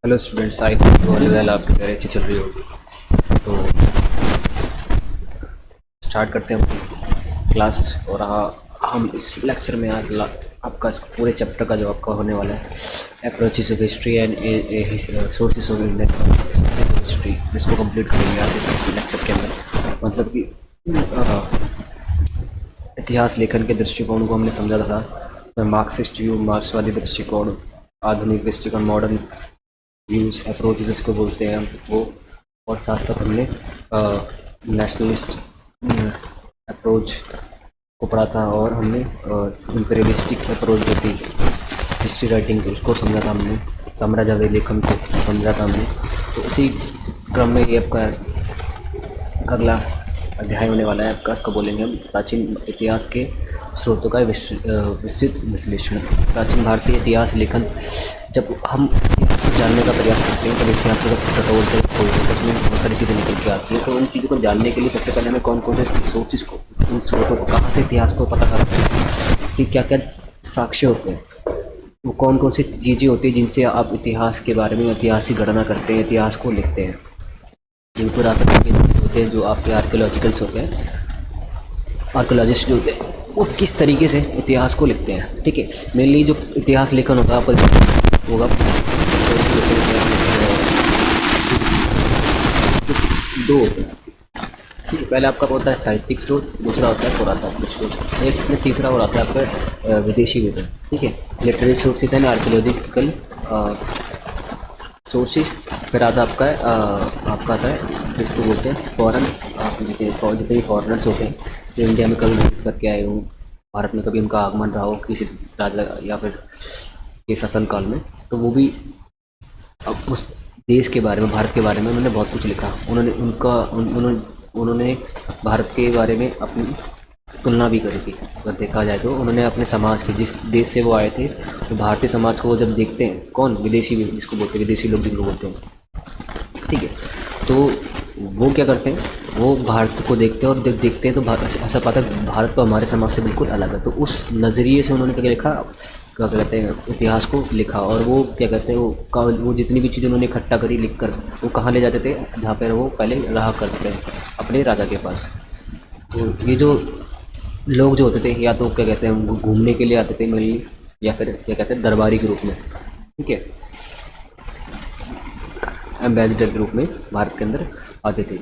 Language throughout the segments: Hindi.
Hello students, I hope all well. आपकी तैयारी अच्छी चल रही होगी। तो स्टार्ट करते हैं अपनी क्लास। और हम इस लेक्चर में आज आपका इस पूरे चैप्टर का जो आपका होने वाला है, approaches of history and sources of Indian history, इसको कंप्लीट करेंगे आज इस लेक्चर के अंदर। मतलब कि इतिहास लेखन के दृष्टिकोण को हमने समझा था। मार्क्सिस्ट व्यू, मार्क्सवादी दृष्टिकोण, आधुनिक दृष्टिकोण, मॉडर्न व्यूज़, अप्रोच जिसको बोलते हैं हम वो। और साथ साथ हमने नेशनलिस्ट अप्रोच को पढ़ा था। और हमने इम्पेरियलिस्टिक अप्रोच जो थी हिस्ट्री राइटिंग की, उसको समझा था हमने। साम्राज्यवादी लेखन को समझा था हमने। तो उसी क्रम में ये आपका अगला अध्याय होने वाला है आपका। इसको बोलेंगे हम प्राचीन इतिहास के स्रोतों का विस्तृत विश्लेषण। प्राचीन भारतीय इतिहास लेखन, जब हम इतिहास को जानने का प्रयास करते हैं, तब इतिहास को जब टटोलते हैं तो उसमें बहुत सारी चीज़ें निकल के आती है। तो उन चीज़ों को जानने के लिए सबसे पहले हमें कौन कौन से सोर्सेज को, उन स्रोतों को, कहाँ से इतिहास को पता करते हैं कि क्या क्या साक्ष्य होते हैं, वो कौन कौन सी चीज़ें होती हैं जिनसे आप इतिहास के बारे में ऐतिहासिक गणना करते हैं, इतिहास को लिखते हैं। जिन पुरातत्व होते हैं, जो आपके आर्कियोलॉजिकल्स होते हैं, आर्कियोलॉजिस्ट जो होते हैं, वो किस तरीके से इतिहास को लिखते हैं। ठीक है, मेनली जो इतिहास लेखन होगा आपका होगा दो होते हैं। ठीक है, पहले आपका होता है साहित्यिक स्रोत, दूसरा होता है पुरातात्विक स्रोत, एक में तीसरा और आता है आपका विदेशी विवरण। ठीक है, literary sources and archaeological sources. फिर आता आपका आपका आता है जिसको बोलते हैं फॉरेन, जितने भी फॉरेनर्स होते हैं जो इंडिया में कभी विजिट करके आए हों, भारत में कभी उनका आगमन रहा हो किसी राजा या फिर के शासन काल में, तो वो भी अब उस देश के बारे में, भारत के बारे में उन्होंने बहुत कुछ लिखा। उन्होंने भारत के बारे में अपनी तुलना भी करी थी। अगर देखा जाए तो उन्होंने अपने समाज के, जिस देश से वो आए थे, तो भारतीय समाज को वो जब देखते हैं, कौन, विदेशी, जिसको बोलते हैं विदेशी लोग जिनको बोलते हैं, ठीक है, तो वो क्या करते हैं, वो भारत को देखते हैं और जब देखते हैं तो ऐसा पाता है भारत तो हमारे समाज से बिल्कुल अलग है। तो उस नज़रिए से उन्होंने क्या लिखा, क्या कहते हैं, इतिहास को लिखा। और वो क्या कहते हैं, वो जितनी भी चीज़ें उन्होंने इकट्ठा करी लिख कर, वो कहाँ ले जाते थे, जहाँ पर वो पहले रहा करते थे, अपने राजा के पास। तो ये जो लोग जो होते थे, या तो क्या कहते हैं वो घूमने के लिए आते थे मेनली, या फिर क्या कहते हैं दरबारी के रूप में, ठीक है, एम्बेसडर के रूप में भारत के अंदर आते थे।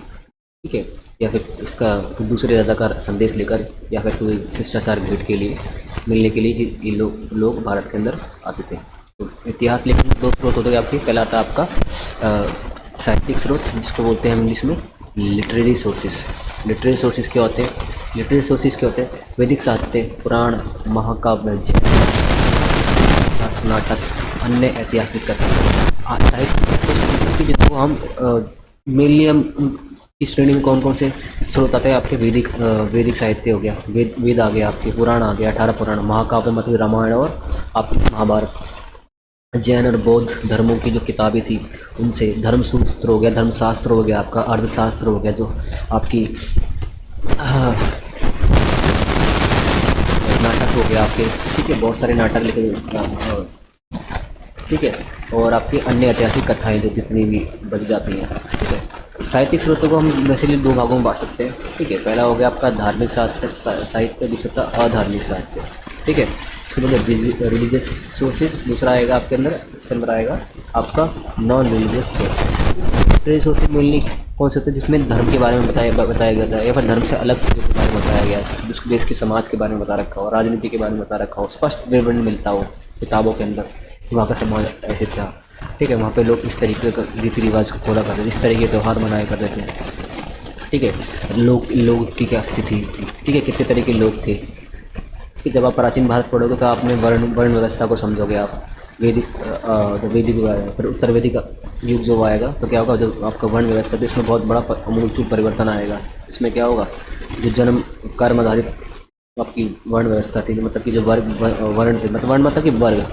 ठीक है, या फिर इसका दूसरे राजा का संदेश लेकर, या फिर कोई शिष्टाचार भेंट के लिए, मिलने के लिए ये लोग भारत के अंदर आते थे। तो इतिहास लेखन दो स्रोत होते हैं आपके। पहला आता है आपका साहित्यिक स्रोत, जिसको बोलते हैं इंग्लिश में लिटरेरी सोर्सेज। लिटरेरी सोर्सेज क्या होते हैं? लिटरेरी सोर्सेज क्या होते हैं? वैदिक साहित्य, पुराण, महाकाव्य, शास्त्र, नाटक, अन्य ऐतिहासिक कथा, साहित्य जिनको हम मेनली हम इस श्रेणी में कौन कौन से स्रोत आते हैं आपके? वैदिक साहित्य हो गया, वेद आ गया आपके, पुराण आ गया, 18 पुराण, महाकाव्य मतलब रामायण और आपकी महाभारत, जैन और बौद्ध धर्मों की जो किताबें थी उनसे, धर्मसूत्र हो गया, धर्मशास्त्र हो गया आपका, अर्थशास्त्र हो गया, जो आपकी नाटक हो गया आपके, ठीक है, बहुत सारे नाटक लिखे, ठीक है, और आपकी अन्य ऐतिहासिक कथाएं जो जितनी भी बच जाती हैं। ठीक है, साहित्यिक स्रोतों को हम बेसिकली दो भागों में बांट सकते हैं। ठीक है, पहला हो गया आपका धार्मिक साहित्य, दूसरा था अधार्मिक साहित्य। ठीक है, इसके बाद रिलीजियस सोर्सेज दूसरा आएगा आपके अंदर, इसके अंदर आएगा आपका नॉन रिलीजियस सोर्सेज। तो ये सोर्सेज मेनली कौन से होते हैं? जिसमें धर्म के बारे में बताया गया था, या फिर धर्म से अलग चीज़ों के बारे में बताया गया है, जिसको देश के समाज के बारे में बता रखा हो, राजनीति के बारे में बता रखा हो, स्पष्ट विवरण मिलता हो किताबों के अंदर, वहाँ का समाज ऐसे था। ठीक है, वहाँ पे लोग इस तरीके का रीति रिवाज को फॉलो करते थे, इस तरीके के त्यौहार मनाया करते थे। ठीक है, लोग की क्या स्थिति थी, ठीक है, कितने तरह के लोग थे। कि जब आप प्राचीन भारत पढ़ोगे तो आपने वर्ण व्यवस्था को समझोगे आप। वैदिक युग आएगा, फिर उत्तर वैदिक युग जो आएगा तो क्या होगा, जो आपका वर्ण व्यवस्था थी इसमें बहुत बड़ा अमूलचूल परिवर्तन आएगा। इसमें क्या होगा, जो जन्म कर्म आधारित आपकी वर्ण व्यवस्था थी, मतलब कि जो वर्ण से, मतलब वर्ण मतलब कि वर्ग,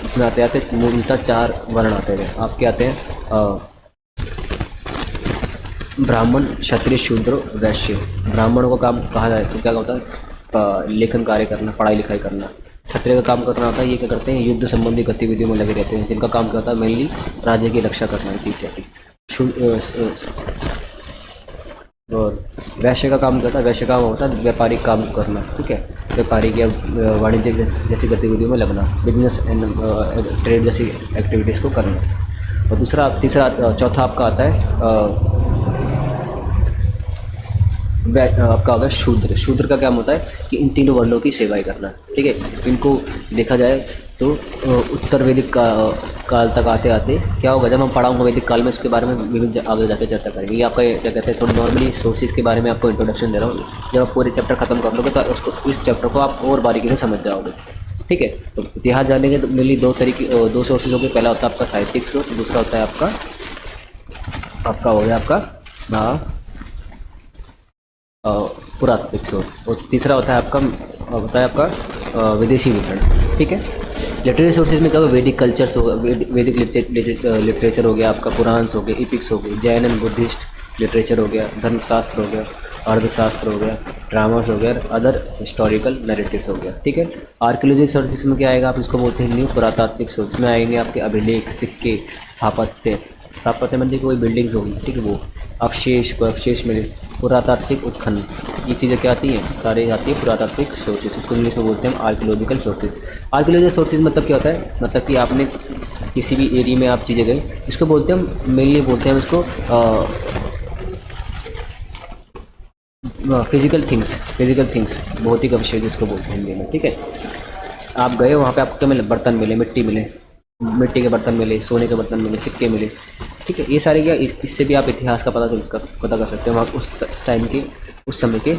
इसमें आते मूलतः 4 वर्ण आते थे आपके। आते हैं ब्राह्मण, क्षत्रिय, शूद्र, वैश्य। ब्राह्मणों का काम कहा जाए तो क्या होता है? लेखन कार्य करना, पढ़ाई लिखाई करना। क्षत्रिय का काम करना होता है, ये क्या करते हैं, युद्ध संबंधी गतिविधियों में लगे रहते हैं, जिनका काम क्या होता है, मेनली राज्य की रक्षा करना है। और वैश्य का काम करता है, वैश्य काम होता है व्यापारिक काम करना, ठीक है, व्यापारिक या वाणिज्यिक जैसी गतिविधियों में लगना, बिजनेस एंड ट्रेड जैसी एक्टिविटीज़ को करना। और चौथा आपका आता है आपका होगा शूद्र। शूद्र का क्या होता है कि इन तीनों वर्णों की सेवाएं करना, ठीक है। इनको देखा जाए तो उत्तर वैदिक काल तक आते आते क्या होगा, जब हम पढ़ाऊंगा वैदिक काल में, उसके बारे में विभिन्न आगे जाकर चर्चा करेंगे। ये आपका क्या कहते हैं, थोड़ी नॉर्मली सोर्सेज के बारे में आपको इंट्रोडक्शन दे रहा हूँ। जब आप पूरे चैप्टर खत्म कर लोगे तो उसको, इस चैप्टर को आप और बारीकी से समझ जाओगे, ठीक है। तो इतिहास जानने के तो मेनली दो सोर्सेज हो गए। पहला होता है आपका साहित्यिक स्रोत, दूसरा होता है आपका हो गया आपका पुरातात्विक स्रोत, और तीसरा होता है आपका विदेशी विवरण, ठीक है। लिटरेरी सोर्सेज में क्या होगा, वैदिक कल्चर्स होगा, वैदिक लिटरेचर हो गया आपका, पुराण्स हो गए, इपिक्स हो गए, जैन एंड बुद्धिस्ट लिटरेचर हो गया, धर्मशास्त्र हो गया, अर्थशास्त्र हो गया, ड्रामास हो गया, अदर हिस्टोरिकल नैरेटिव्स हो गया, ठीक है। आर्कियोलॉजी सोर्सेज में क्या आएगा, आप इसको बोलते हैं न्यू पुरातात्विक सोर्स में आएंगे आपके अभिलेख, सिक्के, स्थापत्य मतलब कोई बिल्डिंग्स होगी, ठीक है, वो अवशेष मिले, पुरातात्विक उत्खनन, ये चीज़ें क्या आती हैं, सारे आती है पुरातात्विक सोर्सेज। उसको इंग्लिश में बोलते हैं आर्कियोलॉजिकल सोर्सेज। आर्कियोलॉजिकल सोर्सेज मतलब क्या होता है, मतलब कि आपने किसी भी एरिया में आप चीज़ें गए, इसको बोलते हैं मेनली बोलते हैं इसको फिजिकल थिंग्स, भौतिक अवशेष जिसको बोलते हैं हिंदी में, ठीक है। आप गए वहाँ पे आपको क्या मिले, बर्तन मिले, मिट्टी के बर्तन मिले, सोने के बर्तन मिले, सिक्के मिले, ठीक है। ये सारे क्या, इससे भी आप इतिहास का पता कर सकते हो, वहाँ उस टाइम के, उस समय के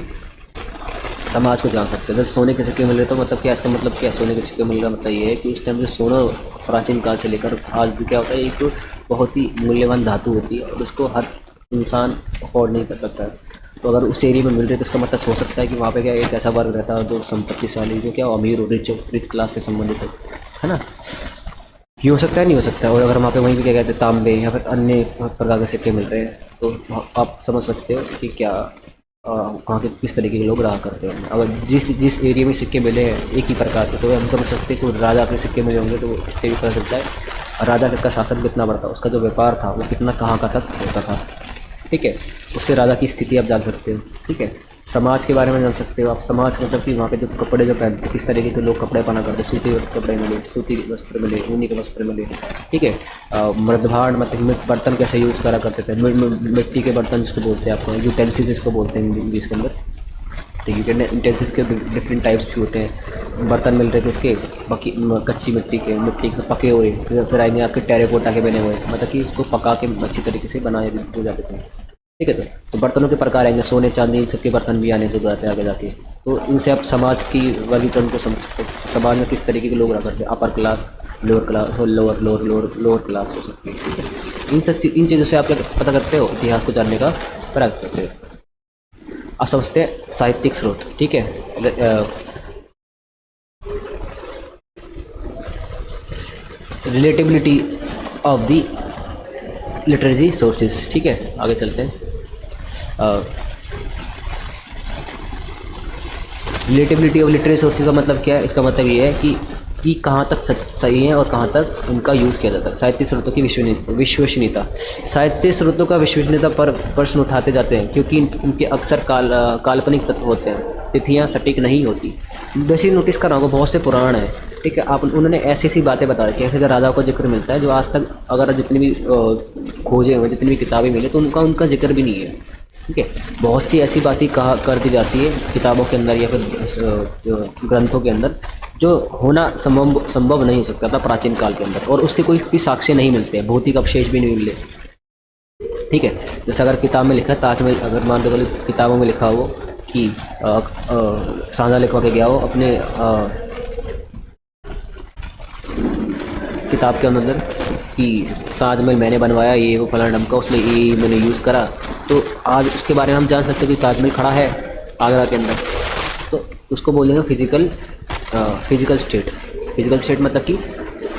समाज को जान सकते हैं। जैसे सोने के सिक्के मिल रहे तो मतलब क्या, इसका मतलब क्या, सोने के सिक्के मिल रहा मतलब ये है कि उस टाइम से सोना प्राचीन काल से लेकर आज भी क्या होता है, एक बहुत ही मूल्यवान धातु होती है और उसको हर इंसान अफोर्ड नहीं कर सकता है। तो अगर उस एरिया में मिल रही है तो इसका मतलब हो सकता है कि वहाँ पे क्या एक ऐसा वर्ग रहता है जो संपत्तिशाली, जो क्या अमीर हो, रिच क्लास से संबंधित है ना, ये हो सकता है, नहीं हो सकता है। और अगर वहाँ पे वहीं पे क्या कहते हैं, तांबे या फिर अन्य प्रकार के सिक्के मिल रहे हैं तो आप समझ सकते हो कि क्या वहाँ के किस तरीके के लोग रहा करते हैं। अगर जिस एरिया में सिक्के मिले हैं एक ही प्रकार के, तो हम समझ सकते हैं कि राजा के सिक्के मिले होंगे, तो इससे भी पता चलता है राजा का शासन कितना बड़ा था, उसका जो व्यापार था वो कितना कहाँ का तक होता था, ठीक है। उससे राजा की स्थिति आप जान सकते हो, ठीक है। समाज के बारे में जान सकते हो आप, समाज मतलब कि वहाँ के जो कपड़े जो पहनते, किस तरीके के लोग कपड़े पहना करते, सूती कपड़े मिले, सूती वस्त्र मिले, ऊनी के वस्त्र मिले, ठीक है। मृदभांड मतलब बर्तन कैसे यूज़ करा करते थे, मिट्टी के बर्तन जिसको बोलते हैं, आपको यूटेंसिल्स इसको बोलते हैं इंग्लिश के अंदर, ठीक है। यूटेंसिल्स के डिफरेंट टाइप्स भी होते हैं। बर्तन मिल रहे थे इसके बाकी कच्ची मिट्टी के पके हुए, फिर आएंगे आपके टेराकोटा के बने हुए, मतलब कि उसको पका के अच्छी तरीके से बनाए जाते थे, ठीक है। तो बर्तनों के प्रकार आएंगे, सोने चांदी इन सबके बर्तन भी आने से जाते हैं आगे जाके। तो इनसे आप समाज की वर्गीकरण को समझ सकते हैं, समाज में किस तरीके के लोग रहा करते हैं, अपर क्लास, लोअर क्लास हो सकती है, ठीक है। इन चीज़ों से आप क्या पता करते हो, इतिहास को जानने का प्रयास करते हो। अब समझते हैं साहित्यिक स्रोत, ठीक है। Relatability of the literary sources, ठीक है, आगे चलते हैं। रिलेटिबिलिटी ऑफ लिटरेरी सोर्सेज का मतलब क्या है, इसका मतलब ये है कि कहाँ तक सही है और कहाँ तक उनका यूज़ किया जाता है। साहित्य स्रोतों की विश्वसनीयता, साहित्य स्रोतों का विश्वसनीयता पर प्रश्न उठाते जाते हैं क्योंकि इनके अक्सर काल्पनिक तत्व होते हैं, तिथियाँ सटीक नहीं होती। वैसे नोटिस कर रहा हूँ बहुत से पुराण हैं, ठीक है, आप उन्होंने ऐसी बातें बता रखी है, ऐसे राजाओं का जिक्र मिलता है जो आज तक अगर जितनी भी खोजे हुए, जितनी भी किताबें मिले तो उनका जिक्र भी नहीं है, ठीक है। बहुत सी ऐसी बातें कर दी जाती है किताबों के अंदर या फिर ग्रंथों के अंदर जो होना संभव नहीं हो सकता था प्राचीन काल के अंदर, और उसके कोई भी साक्ष्य नहीं मिलते, भौतिक अवशेष भी नहीं मिले, ठीक है। जैसे अगर किताब में लिखा है ताजमहल, अगर मान लो किताबों में लिखा हो कि सांझा लिखवा के गया हो अपने किताब के अंदर कि ताजमहल मैंने बनवाया, ये वो फलाना ढंग का, उसमें ये मैंने यूज़ करा, तो आज उसके बारे में हम जान सकते हैं कि ताजमहल खड़ा है आगरा के अंदर, तो उसको बोलेंगे फिजिकल स्टेट मतलब कि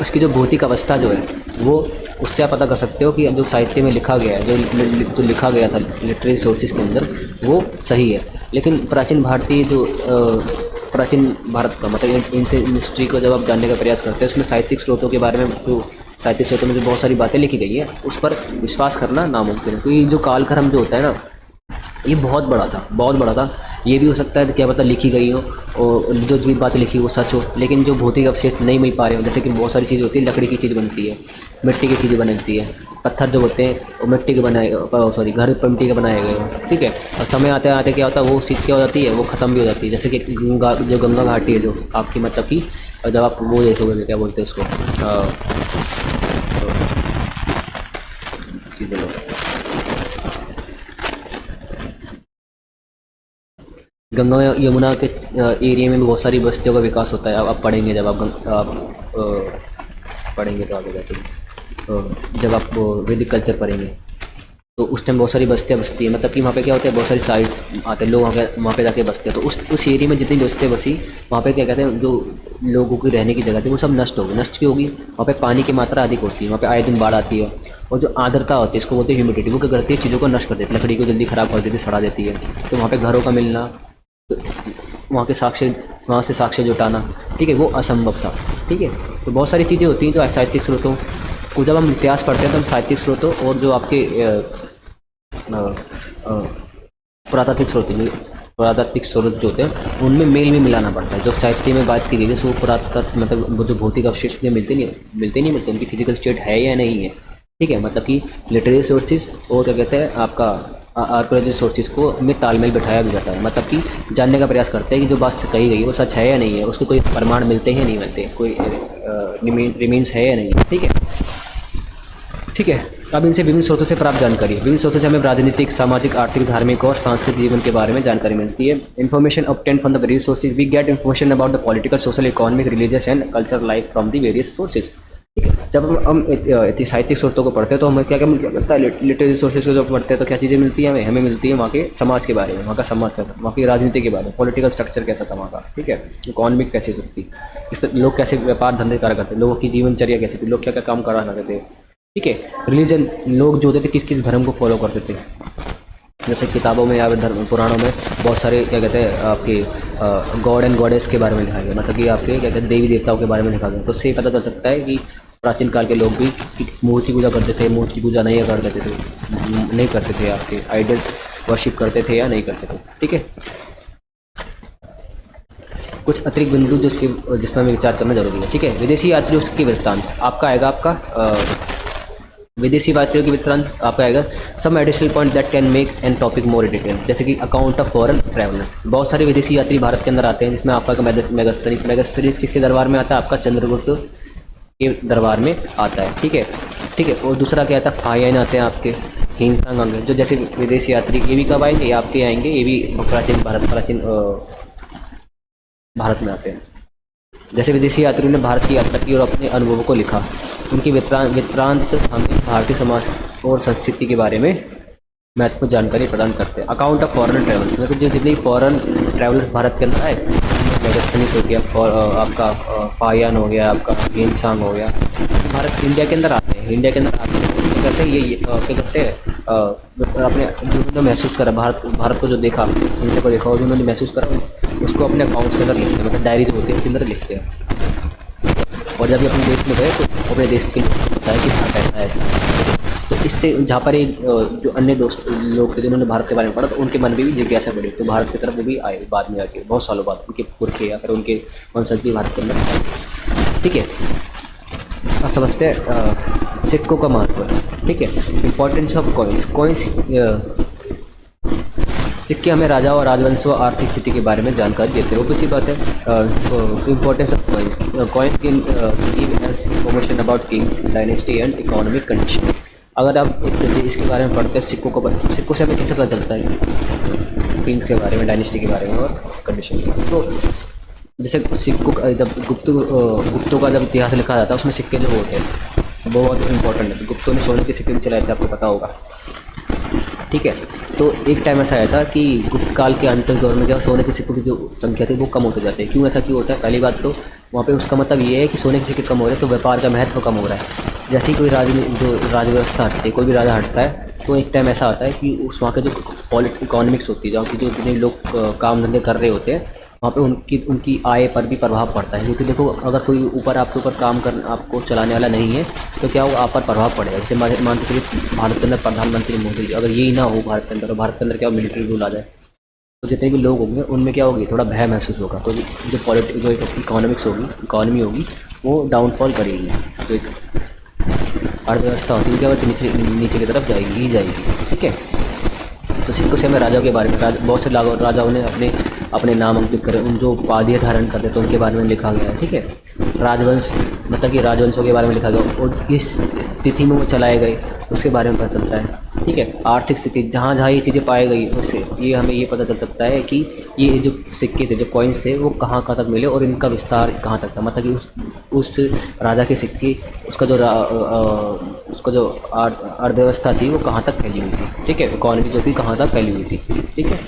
उसकी जो भौतिक अवस्था जो है वो, उससे आप पता कर सकते हो कि जो साहित्य में लिखा गया है, जो लिखा गया था लिटरेरी सोर्सेज के अंदर वो सही है। लेकिन प्राचीन भारतीय जो प्राचीन भारत का मतलब एंशिएंट हिस्ट्री को जब आप जानने का प्रयास करते हैं उसमें साहित्यिक स्रोतों के बारे में जो साहित्यिक स्रोतों में जो बहुत सारी बातें लिखी गई है उस पर विश्वास करना नामुमकिन है, क्योंकि जो कालक्रम जो होता है ना ये बहुत बड़ा था, बहुत बड़ा था। ये भी हो सकता है क्या पता लिखी गई हो और जो भी बातें लिखी वो सच हो, लेकिन जो भौतिक अवशेष नहीं मिल पा रहे हो, जैसे कि बहुत सारी चीज़ें होती है, लकड़ी की चीज़ बनती है, मिट्टी की चीज़ें बनती है, पत्थर जो होते हैं वो मिट्टी के बनाए, सॉरी घर पर मिट्टी के बनाए गए हो, ठीक है। और समय आते आते क्या होता है वो चीज़ क्या हो जाती है, वो ख़त्म भी हो जाती है। जैसे कि जो गंगा घाटी है जो आपकी मतलब कि जब आप वो देखोगे क्या बोलते हैं उसको चीज़ें गंगा यमुना के एरिया में भी बहुत सारी बस्तियों का विकास होता है। आप पढ़ेंगे जब आप पढ़ेंगे तो आगे जाके जब आप वैदिक कल्चर पढ़ेंगे तो उस टाइम बहुत सारी बस्तियाँ बसती है, मतलब कि वहाँ पे क्या होता है बहुत सारी साइट्स आते हैं, लोग वहाँ पे जाके बसते हैं। तो उस एरिया में जितनी बस्तियाँ बसी वहाँ पे क्या कहते हैं जो लोगों की रहने की जगह थी वो सब नष्ट हो गई। नष्ट क्यों होगी, वहाँ पे पानी की मात्रा अधिक होती है, वहाँ पे आए दिन बाढ़ आती है, और जो आर्द्रता होती है इसको बोलते हैं ह्यूमिडिटी, वो क्या करती है चीज़ों को नष्ट कर देती है, लकड़ी को जल्दी ख़राब कर देती है, सड़ा देती है। तो वहाँ पे घरों का मिलना, तो वहाँ से साक्ष्य जुटाना, ठीक है, वो असंभव था, ठीक है। तो बहुत सारी चीज़ें होती हैं जो साहित्यिक स्रोतों को जब हम इतिहास पढ़ते हैं तो हम साहित्यिक स्रोतों और जो आपके पुरातात्विक स्रोत जो होते हैं उनमें मेल भी मिलाना पड़ता है। जो साहित्य में बात की गई है वो पुरातत्व मतलब वो जो भौतिक अवशेष मिलते उनकी फिजिकल स्टेट है या नहीं है, ठीक है। मतलब कि लिटरेरी सोर्सेज और क्या कहते हैं आपका आर्कोलॉजी सोर्सेज को में तालमेल बिठाया भी जाता है, मतलब कि जानने का प्रयास करते हैं कि जो बात कही गई है वो सच है या नहीं है, उसके कोई प्रमाण मिलते हैं नहीं मिलते, कोई रिमेन्स है या नहीं है, ठीक है, ठीक है। अब इनसे विभिन्न स्रोतों से प्राप्त जानकारी, विभिन्न स्रोतों से हमें राजनीतिक, सामाजिक, आर्थिक, धार्मिक और सांस्कृतिक जीवन के बारे में जानकारी मिलती है। Information obtained from the various sources, we get information about the political, social, economic, religious and cultural life from the various sources, ठीक है। जब हम साहित्यिक स्रोतों को पढ़ते हैं तो हमें क्या क्या लगता है, लिटरेरी सोर्सेज को जब पढ़ते हैं तो क्या चीज़ें मिलती हैं हमें मिलती है वहाँ के समाज के बारे में, वहाँ का समाज कैसा, वहाँ की राजनीति के बारे में, पॉलिटिकल स्ट्रक्चर कैसा था वहाँ का, ठीक है, इकोनॉमिक कैसी थी, इस लोग कैसे व्यापार धंधे करा करते, लोगों की जीवनचर्या कैसी थी, लोग क्या क्या काम करा करते थे, ठीक है। रिलीजन, लोग जो होते थे किस किस धर्म को फॉलो करते थे, जैसे किताबों में या धर्म पुराणों में बहुत सारे क्या कहते हैं आपके गॉड एंड गॉडेस के बारे में लिखा गया, मतलब कि आपके क्या कहते हैं देवी देवताओं के बारे में लिखा गया। तो उससे पता चल सकता है कि प्राचीन काल के लोग भी मूर्ति पूजा करते थे, मूर्ति पूजा नहीं करते थे, आपके आइडल्स वर्शिप करते थे या नहीं करते थे, ठीक है। कुछ अतिरिक्त बिंदु जिस पर हमें विचार करना जरूरी है, ठीक है। विदेशी यात्रियों के वृत्तांत आपका आएगा, विदेशी यात्रियों की वृत्तांत आपका आएगा। Some additional point that can make an topic more detail, जैसे कि अकाउंट ऑफ फॉरेन ट्रैवलर्स, बहुत सारे विदेशी यात्री भारत के अंदर आते हैं, जिसमें आपका मेगास्थनीज किसके दरबार में आता है, आपका चंद्रगुप्त के दरबार में आता है, ठीक है, ठीक है। और दूसरा क्या आता है, फाहियान आते हैं आपके, हिंसांग आएंगे, जो जैसे विदेशी यात्री ये भी कब आएंगे, ये आपके आएंगे, ये भी प्राचीन भारत में आते हैं। जैसे विदेशी यात्रियों ने भारत की यात्रा की और अपने अनुभवों को लिखा, उनकी वृत्तांत हमें भारतीय समाज और संस्कृति के बारे में महत्वपूर्ण जानकारी प्रदान करते हैं। अकाउंट ऑफ फॉरेन ट्रैवलर्स, मतलब जो जितने फॉरेन ट्रैवलर्स भारत के अंदर आए, मेगास्थनीज हो गया, आपका फाहियान हो गया, आपका हिंसांग हो गया, भारत इंडिया के अंदर आते हैं, इंडिया के अंदर आते हैं क्या करते हैं, ये क्या करते हैं अपने जो उन्होंने महसूस करा, भारत को जो देखा, इंडिया को देखा और जो उन्होंने महसूस करा उसको अपने अकाउंट्स के अंदर लिखते हैं, मतलब डायरी जो होती है उसके अंदर लिखते हैं। और जब ये अपने देश में गए तो अपने देश के लिए बताया कि भारत ऐसा है ऐसा। तो इससे जहाँ पर जो अन्य दोस्त लोग थे जिन्होंने भारत के बारे में पढ़ा तो उनके मन में भी जिज्ञासा बढ़ी, तो भारत की तरफ वो भी आए बाद में आके, बहुत सालों बाद उनके पुरखे या फिर उनके वंशज भी भारत के अंदर आए, ठीक है। अब समझते हैं सिक्कों का महत्व, ठीक है। इंपॉर्टेंस ऑफ कॉइन्स, सिक्के हमें राजा और राजवंशों और आर्थिक स्थिति के बारे में जानकारी देते हैं, वो किसी बात है। Importance of coins can give us information about Kings, dynasty and economic condition. अगर आप इसके बारे में पढ़ते हैं सिक्कों से हमें कैसे पता चलता है किंग्स के बारे में, डायनेस्टी के बारे में और कंडीशन के बारे में। तो जैसे सिक्कों का जब गुप्तों का जब इतिहास लिखा जाता है उसमें सिक्के जो होते हैं बहुत इंपॉर्टेंट है। गुप्तों ने सोने के सिक्के भी चलाए थे, आपको पता होगा, ठीक है। तो एक टाइम ऐसा आया था कि गुप्त काल के अंत दौर में क्या सोने के सिक्कों की जो संख्या थी वो कम होते जाते हैं। क्यों ऐसा क्यों होता है, पहली बात तो वहाँ पे उसका मतलब ये है कि सोने के सिक्के कम हो रहे हैं तो व्यापार का महत्व कम हो रहा है। जैसे ही कोई राजव्यवस्था हटती है, कोई भी राजा हटता है तो एक टाइम ऐसा आता है कि उस वहाँ के जो इकोनॉमिक्स होती है, जहाँ की जो जितने लोग काम धंधे कर रहे होते हैं वहाँ पे उनकी उनकी आय पर भी प्रभाव पड़ता है। क्योंकि देखो अगर कोई ऊपर आपके ऊपर काम कर आपको चलाने वाला नहीं है तो क्या होगा, आप पर प्रभाव पड़ेगा। जैसे मान के चलिए भारत के अंदर प्रधानमंत्री मोदी, अगर यही ना हो भारत के अंदर, तो भारत के अंदर क्या मिलिट्री रूल आ जाए, तो जितने भी लोग होंगे उनमें क्या होगी, थोड़ा भय महसूस होगा। तो जो एक इकोनॉमिक्स होगी, इकॉनमी होगी, वो डाउनफॉल करेगी। तो एक अर्थव्यवस्था होती है क्या, वो नीचे नीचे की तरफ जाएगी ही जाएगी। ठीक है, तो सिक्कों से हमें राजाओं के बारे में, बहुत से राजाओं ने अपने अपने नाम अंकित करे, उन जो उपाधियाँ धारण करते थे उनके बारे में लिखा गया है। ठीक है, राजवंश मतलब कि राजवंशों के बारे में लिखा गया और किस तिथि में वो चलाए गए उसके बारे में पता चलता है। ठीक है, आर्थिक स्थिति जहाँ जहाँ ये चीज़ें पाई गई उससे ये हमें ये पता चल सकता है कि ये जो सिक्के थे, जो कॉइन्स थे, वो कहाँ कहाँ तक मिले और इनका विस्तार कहाँ तक था। मतलब कि उस राजा के सिक्के, उसका जो अर्थव्यवस्था थी वो कहाँ तक फैली हुई थी। ठीक है, इकॉनमी जो थी कहाँ तक फैली हुई थी। ठीक है,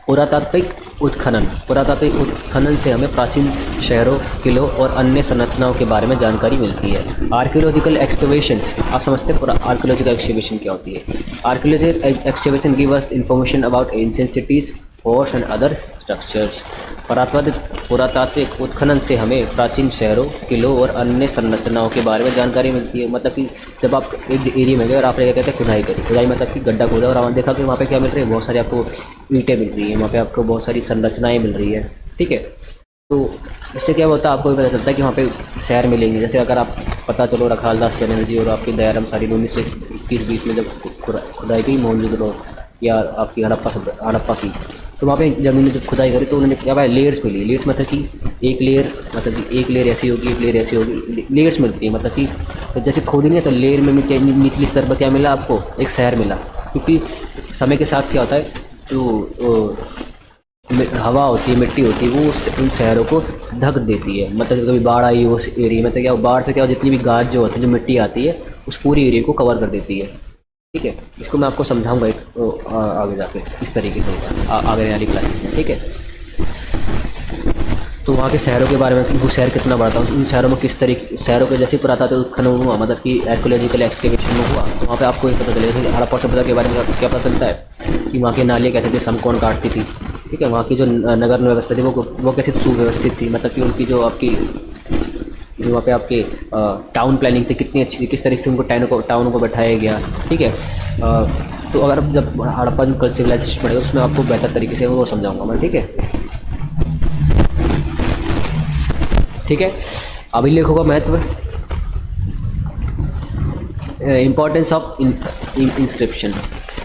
पुरातात्विक उत्खनन से हमें प्राचीन शहरों, किलों और अन्य संरचनाओं के बारे में जानकारी मिलती है। आर्कियोलॉजिकल एक्सकवेशंस, आप समझते हैं आर्कियोलॉजिकल एक्सकवेशन क्या होती है? Archaeological excavation give us information about ancient cities, forts and other structures. पुरातात्विक उत्खनन से हमें प्राचीन शहरों, किलों और अन्य संरचनाओं के बारे में जानकारी मिलती है। मतलब कि जब आप एक एरिया में गए और आपने क्या कहते हैं खुदाई करी, खुदाई मतलब कि गड्ढा खोदा और आपने देखा कि वहाँ पे क्या मिल रही है, बहुत सारी आपको ईंटें मिल रही हैं, वहाँ पे आपको बहुत सारी संरचनाएँ मिल रही है। ठीक है, तो इससे क्या होता है, आपको पता चलता है कि वहाँ पे शहर मिलेंगे। जैसे अगर आप पता चलो रखालदास बनर्जी और आपकी दयाराम सारी 1921-20 में जब खुदाई की मोहनजोदड़ो या आपकी हड़प्पा की, तो वहाँ पे जमीन में जब खुदाई करी तो उन्होंने क्या पाया, लेयर्स मिली। लेयर्स मतलब कि एक लेयर ऐसी होगी, एक लेयर ऐसी होगी, लेयर्स मिलती है। मतलब कि तो जैसे खोदेंगे तो लेयर में क्या, निचली स्तर पर क्या मिला आपको, एक शहर मिला। क्योंकि समय के साथ क्या होता है, जो हवा होती है, मिट्टी होती है, वो उन शहरों को ढक देती है। मतलब कभी बाढ़ आई उस एरिया में तो क्या, बाढ़ से क्या, जितनी भी गाज जो होती है, जो मिट्टी आती है, उस पूरी एरिया को कवर कर देती है। ठीक है, इसको मैं आपको समझाऊंगा एक आगे जाके इस तरीके से होगा आगे वाली क्लास में। ठीक है, तो वहाँ के शहरों के बारे में कि वो शहर कितना बड़ा था, उन शहरों में किस तरीके, शहरों के जैसे पुरातात्विक उत्खनन हुआ, मतलब कि आर्कियोलॉजिकल एक्सकेवेशन हुआ, तो वहाँ पे आपको ये पता चलेगा कि हड़प्पा सभ्यता के बारे में क्या पता चलता है कि वहाँ की नालियाँ कैसे थी, समकोण काटती थी। ठीक है, वहाँ की जो नगर व्यवस्था थी वो कैसे सुव्यवस्थित थी। मतलब कि उनकी जो आपकी जो वहाँ पे आपके टाउन प्लानिंग थी कितनी अच्छी थी, किस तरीके से उनको टाउन को बैठाया गया। ठीक है, तो अगर जब हड़प्पा कल सिविलाइजेशन पड़ेगा उसमें आपको बेहतर तरीके से वो समझाऊंगा मैं। ठीक है, ठीक है, अभिलेखों का महत्व, इम्पोर्टेंस ऑफ इंस्क्रिप्शन।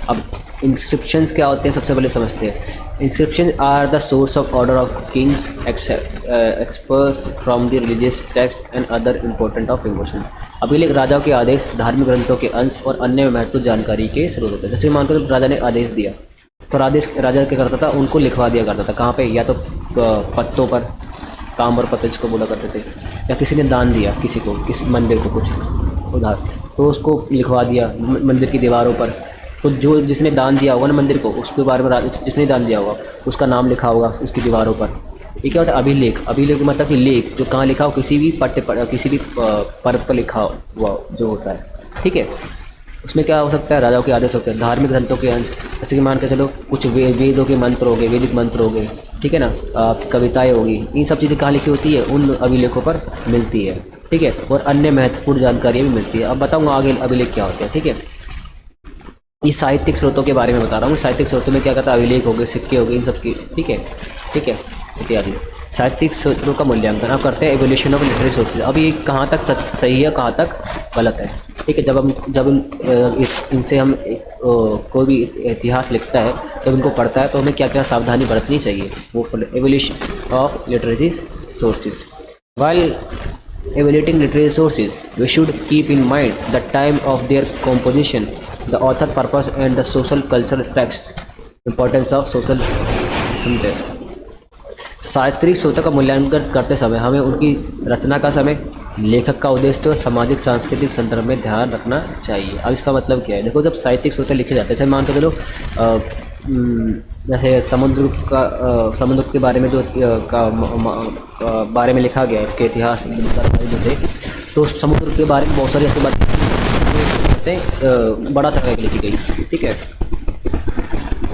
अब इंस्क्रिप्शंस क्या होते हैं सबसे पहले समझते हैं। Inscription are the source of order of kings, experts from the religious text and other important of emotion. अभिलेख राजाओं के आदेश, धार्मिक ग्रंथों के अंश और अन्य महत्वपूर्ण जानकारी के स्रोत होते हैं। जैसे मानकर जब राजा ने आदेश दिया तो राजा क्या करता था, उनको लिखवा दिया करता था। कहाँ पे, या तो पत्तों पर, ताम्र पत्र जिसको बोला करते थे, या किसी ने दान दिया किसी को, किसी मंदिर को कुछ उधार, तो उसको लिखवा दिया मंदिर की दीवारों पर। तो जो जिसने दान दिया होगा ना मंदिर को, उसके बारे में जिसने दान दिया होगा उसका नाम लिखा होगा उसकी दीवारों पर। ये क्या होता है, अभिलेख। अभिलेख मतलब कि लेख, जो कहाँ लिखा हो, किसी भी पट्टे पर, किसी भी पर्वत पर लिखा हुआ जो होता है। ठीक है, उसमें क्या हो सकता है, राजाओं के आदेश होते हैं। धार्मिक ग्रंथों के अंश, जैसे कि मान के चलो कुछ वेदों के मंत्र हो गए, वैदिक मंत्र हो गए, ठीक है ना, कविताएं होगी, इन सब चीज़ें कहाँ लिखी होती है, उन अभिलेखों पर मिलती है। ठीक है, और अन्य महत्वपूर्ण जानकारियाँ भी मिलती है। अब बताऊँगा आगे अभिलेख क्या होते हैं। ठीक है, इस साहित्यिक स्रोतों के बारे में बता रहा हूँ। साहित्यिक स्रोतों में क्या कहता है, अभिलेख हो गए, सिक्के हो गए, इन सब की। ठीक है, ठीक है, इत्यादि। साहित्यिक स्रोतों का मूल्यांकन आप करते हैं, एवोल्यूशन ऑफ लिटरेरी सोर्सेज। अब ये कहाँ तक सही है, कहाँ तक गलत है। ठीक है, जब इनसे हम कोई भी इतिहास लिखता है, जब इनको पढ़ता है तो हमें क्या क्या सावधानी बरतनी चाहिए, वो evolution of literary sources. While evaluating literary sources, we should keep in mind the time of their composition, the author purpose and the social cultural text, importance of social सुनते हैं। साहित्यिक स्रोतों का मूल्यांकन करते समय हमें उनकी रचना का समय, लेखक का उद्देश्य और सामाजिक सांस्कृतिक संदर्भ में ध्यान रखना चाहिए। अब इसका मतलब क्या है, देखो जब साहित्यिक स्रोत लिखे जाते हैं, जैसे मान के चलो जैसे समुद्र के बारे में जो बारे में लिखा गया है, इसके इतिहास जो थे, तो समुद्र के बारे में बहुत सारी ऐसी बातें बड़ा चढ़ा के लिखी गई। ठीक है,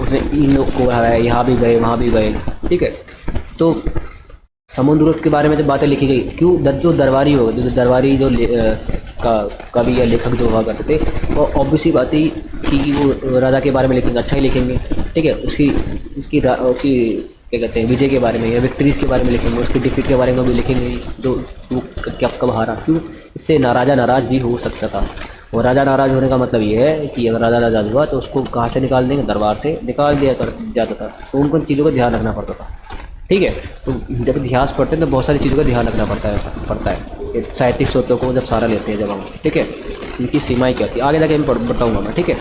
उसमें इन लोग को है, यहाँ भी गए, वहाँ भी गए। ठीक ठीक है। तो समुद्र गुप्त के बारे में जब बातें लिखी गई, क्यों जो दरबारी होगा, जो दरबारी जो कवि या लेखक जो हुआ करते थे, वो ऑब्वियसली बात ही कि वो राजा के बारे में लिखेंगे, अच्छा ही लिखेंगे, ठीक है। उसकी क्या कहते हैं, विजय के बारे में या विक्ट्रीज के बारे में लिखेंगे, उसकी डिफीट के बारे में भी लिखेंगे, जो वो क्या कब हारा, क्यों, इससे राजा नाराज़ भी हो सकता था। और राजा नाराज़ होने का मतलब ये है कि अगर राजा नाराज़ हुआ तो उसको कहाँ से निकाल देंगे, दरबार से निकाल दिया जाता था। तो उनको इन चीज़ों का ध्यान रखना पड़ता था, ठीक है। तो जब इतिहास पढ़ते हैं तो बहुत सारी चीज़ों का ध्यान रखना पड़ता है साहित्यिक स्रोतों को जब सारा लेते हैं जब हम, ठीक है। इनकी सीमाएँ क्या थी आगे जाके मैं बताऊँगा मैं, ठीक है,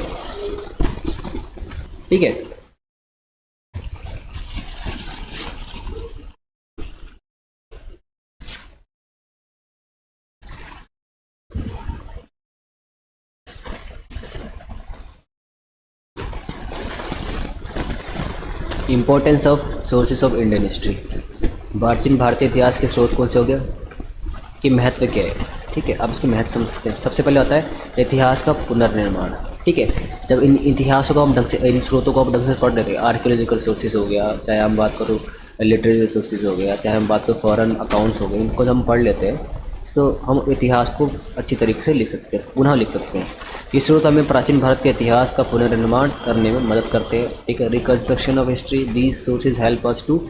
ठीक है। Importance of sources of Indian history. प्राचीन भारतीय इतिहास के स्रोत कौन से हो गया, कि महत्व क्या है, ठीक है। अब इसके महत्व समझते हैं। सबसे पहले होता है इतिहास का पुनर्निर्माण, ठीक है। जब इन इतिहासों को हम ढंग से, इन स्रोतों को हम ढंग से पढ़ लेते हैं, आर्कियोलॉजिकल सोर्सेज हो गया, चाहे हम बात करो लिटरेरी सोर्सेज हो गया, चाहे हम बात करो फॉरेन अकाउंट्स हो गए, इनको जब हम पढ़ लेते हैं तो हम इतिहास को अच्छी तरीके से लिख सकते हैं, पुनः लिख सकते हैं। ये स्रोत हमें प्राचीन भारत के इतिहास का पुनर्निर्माण करने में मदद करते हैं, ठीक है। Reconstruction of history, these sources help us to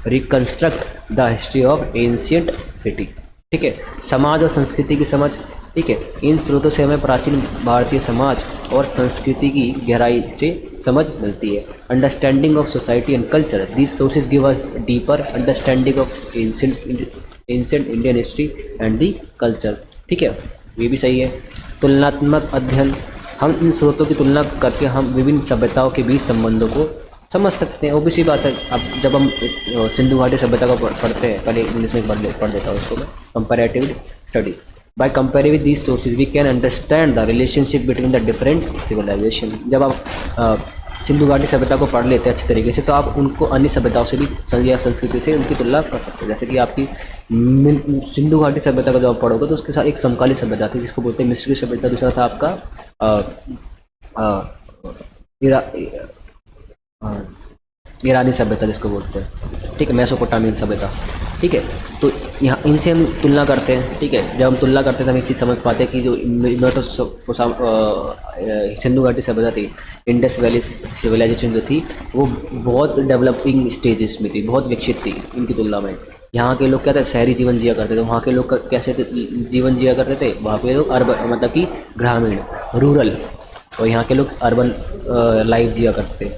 reconstruct the history of ancient city, ठीक है। समाज और संस्कृति की समझ, ठीक है। इन स्रोतों से हमें प्राचीन भारतीय समाज और संस्कृति की गहराई से समझ मिलती है। Understanding of society and culture, these sources give us deeper understanding of ancient Indian history and the culture, ठीक है, ये भी सही है। तुलनात्मक अध्ययन, हम इन स्रोतों की तुलना करके हम विभिन्न सभ्यताओं के बीच संबंधों को समझ सकते हैं। ओबीसी बात है। अब जब हम सिंधु घाटी सभ्यता को पढ़ते हैं, पहले इंग्लिश में पढ़ देता हूँ उसको मैं, comparative study. By comparing with these sources we can understand the relationship between the different civilization. जब आप सिंधु घाटी सभ्यता को पढ़ लेते हैं अच्छी तरीके से, तो आप उनको अन्य सभ्यताओं से भी या संस्कृति से उनकी तुलना कर सकते हैं। जैसे कि आपकी सिंधु घाटी सभ्यता का जब आप पढ़ोगे तो उसके साथ एक समकालीन सभ्यता थी जिसको बोलते हैं मिस्र की सभ्यता, दूसरा था आपका ईरानी सभ्यता जिसको बोलते हैं, ठीक है, मेसोपोटामियन सभ्यता, ठीक है। तो यहाँ इनसे हम तुलना करते हैं, ठीक है। जब हम तुलना करते हैं तो हम एक चीज़ समझ पाते हैं कि जो सिंधु घाटी सभ्यता थी, इंडस वैली सिविलाइजेशन जो थी, वो बहुत डेवलपिंग स्टेजेस में थी, बहुत विकसित थी इनकी तुलना में। यहाँ के लोग क्या थे, शहरी जीवन जिया करते थे, वहाँ के लोग कैसे जीवन जिया करते थे, वहाँ पे लोग अर्बन मतलब कि ग्रामीण रूरल, और यहाँ के लोग अर्बन लाइफ जिया करते थे,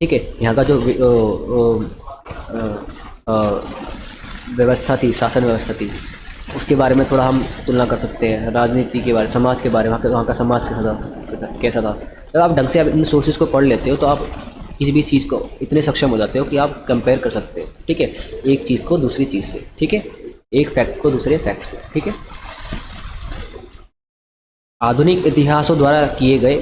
ठीक है। यहाँ का जो व्यवस्था थी, शासन व्यवस्था थी, उसके बारे में थोड़ा हम तुलना कर सकते हैं। राजनीति के बारे, समाज के बारे में, वहाँ का समाज कैसा था। जब आप ढंग से आप इन सोर्सेज को पढ़ लेते हो तो आप किसी भी चीज़ को इतने सक्षम हो जाते हो कि आप कंपेयर कर सकते हो, ठीक है, एक चीज़ को दूसरी चीज़ से, ठीक है, एक फैक्ट को दूसरे फैक्ट से, ठीक है। आधुनिक इतिहासों द्वारा किए गए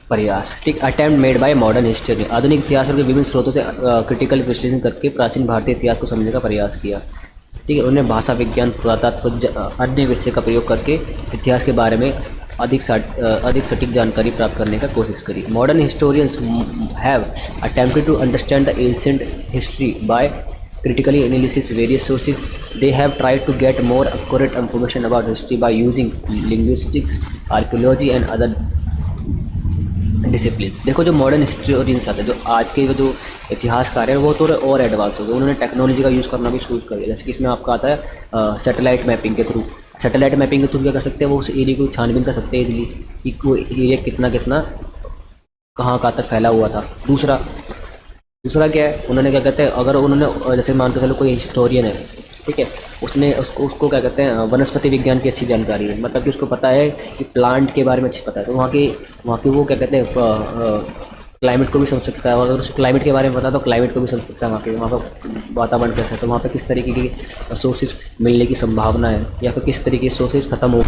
प्रयास, ठीक, attempt made by modern history. आधुनिक इतिहासों के विभिन्न स्रोतों से क्रिटिकल विश्लेषण करके प्राचीन भारतीय इतिहास को समझने का प्रयास किया, ठीक है। उन्होंने भाषा विज्ञान, पुरातत्व, अन्य विषय का प्रयोग करके इतिहास के बारे में अधिक सटीक जानकारी प्राप्त करने का कोशिश करी। Modern historians have attempted to understand the ancient history by critically analysis various sources. They have tried to get more accurate information about history by using linguistics, archaeology and other discipline. देखो जो मॉडर्न हिस्टोरियंस आते हैं, जो आज के जो इतिहासकार हैं, वो थोड़े और एडवांस हो गए, उन्होंने टेक्नोलॉजी का यूज़ करना भी शुरू कर दिया। जैसे कि इसमें आपका आता है सैटेलाइट मैपिंग के थ्रू। सैटेलाइट मैपिंग के थ्रू क्या कर सकते हैं, वो उस एरिया को छानबीन कर सकते हैं इजीली कि वो एरिया कितना कहाँ तक फैला हुआ था। दूसरा क्या है, उन्होंने क्या कहते हैं, अगर उन्होंने जैसे मान के चलो कोई हिस्टोरियन है, ठीक है, उसने उसको क्या कहते हैं, वनस्पति विज्ञान की अच्छी जानकारी है, मतलब कि उसको पता है कि प्लांट के बारे में अच्छी पता है, तो वहाँ के वो क्या कहते हैं क्लाइमेट को भी समझ सकता है। और अगर उसको क्लाइमेट के बारे में पता है तो क्लाइमेट को भी समझ सकता है, वहाँ का वातावरण कैसा है, तो वहाँ पे किस तरीके की सोर्सेज मिलने की संभावना है, या फिर किस तरीके के सोर्सेज ख़त्म हो।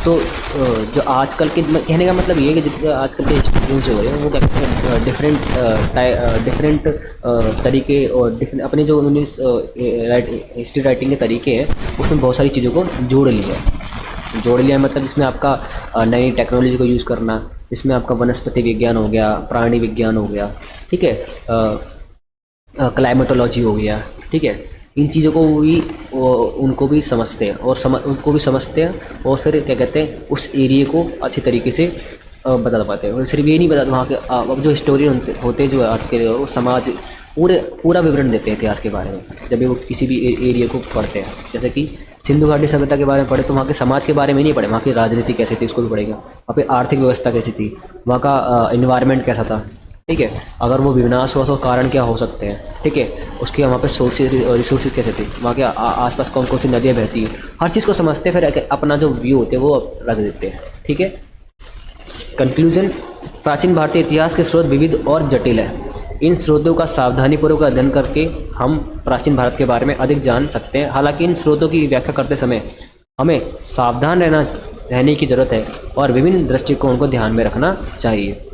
तो जो आजकल के, कहने का मतलब ये है कि जितने आजकल के स्टूडेंट्स जो हैं वो क्या कहते हैं, डिफरेंट तरीके और डिफरेंट अपने जो उन्होंने हिस्ट्री राइटिंग के तरीके हैं, उसमें बहुत सारी चीज़ों को जोड़ लिया मतलब इसमें आपका नई टेक्नोलॉजी को यूज़ करना, इसमें आपका वनस्पति विज्ञान हो गया, प्राणी विज्ञान हो गया, ठीक है, क्लाइमेटोलॉजी हो गया, ठीक है। इन चीज़ों को भी उनको भी समझते हैं और उनको भी समझते हैं, और फिर क्या कहते हैं उस एरिया को अच्छी तरीके से बता पाते हैं। और सिर्फ ये नहीं बता, वहाँ के अब जो हिस्टोरियन होते हैं जो आज के वो समाज पूरा विवरण देते हैं इतिहास के बारे में, जब भी वो किसी भी एरिया को पढ़ते हैं। जैसे कि सिंधु घाटी सभ्यता के बारे में पढ़े तो वहाँ के समाज के बारे में नहीं पढ़े, वहाँ की राजनीति कैसी थी उसको भी पढ़ेगा, वहाँ पे आर्थिक व्यवस्था कैसी थी, वहाँ का इन्वायरमेंट कैसा था, ठीक है। अगर वो विनाश हुआ तो कारण क्या हो सकते हैं, ठीक है। उसके वहाँ पे सोर्सेज रिसोर्सेज कैसे थे, वहाँ के आसपास कौन कौन सी नदियाँ बहती हैं, हर चीज़ को समझते हैं, फिर अपना जो व्यू होते हैं वो रख देते हैं, ठीक है। कंक्लूजन, प्राचीन भारतीय इतिहास के स्रोत विविध और जटिल है। इन स्रोतों का सावधानीपूर्वक अध्ययन करके हम प्राचीन भारत के बारे में अधिक जान सकते हैं। हालांकि इन स्रोतों की व्याख्या करते समय हमें सावधान रहने की जरूरत है और विभिन्न दृष्टिकोण को ध्यान में रखना चाहिए।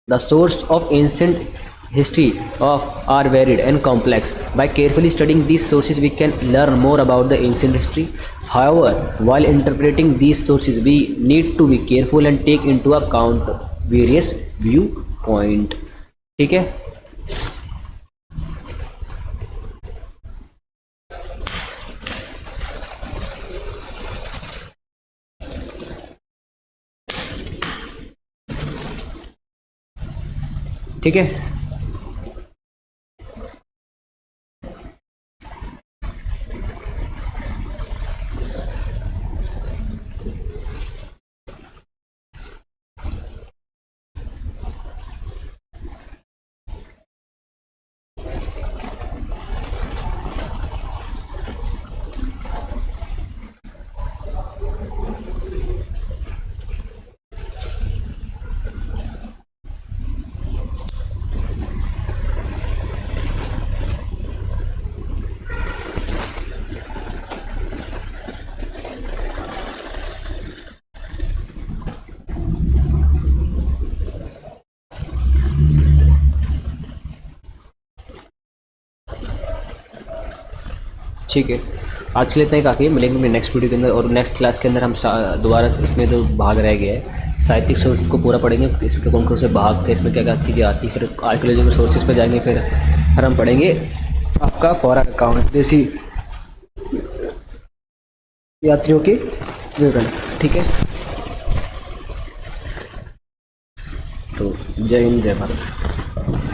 The source of ancient history are varied and complex. By carefully studying these sources, we can learn more about the ancient history. However, while interpreting these sources, we need to be careful and take into account various viewpoint. ठीक है। ठीक है। ठीक है, आज के लिए इतना ही काफ़ी है। मिलेंगे अपने नेक्स्ट वीडियो के अंदर, और नेक्स्ट क्लास के अंदर हम दोबारा इसमें जो भाग रह गया है साहित्यिक सोर्स को पूरा पढ़ेंगे, इसके कौन कौन से भाग थे, इसमें क्या क्या चीज़ें आती, फिर आर्कियोलॉजिकल सोर्सेज पे जाएंगे, फिर हम पढ़ेंगे आपका फॉरेन अकाउंट, देसी यात्रियों के विवरण, ठीक है। तो जय हिंद, जय भारत।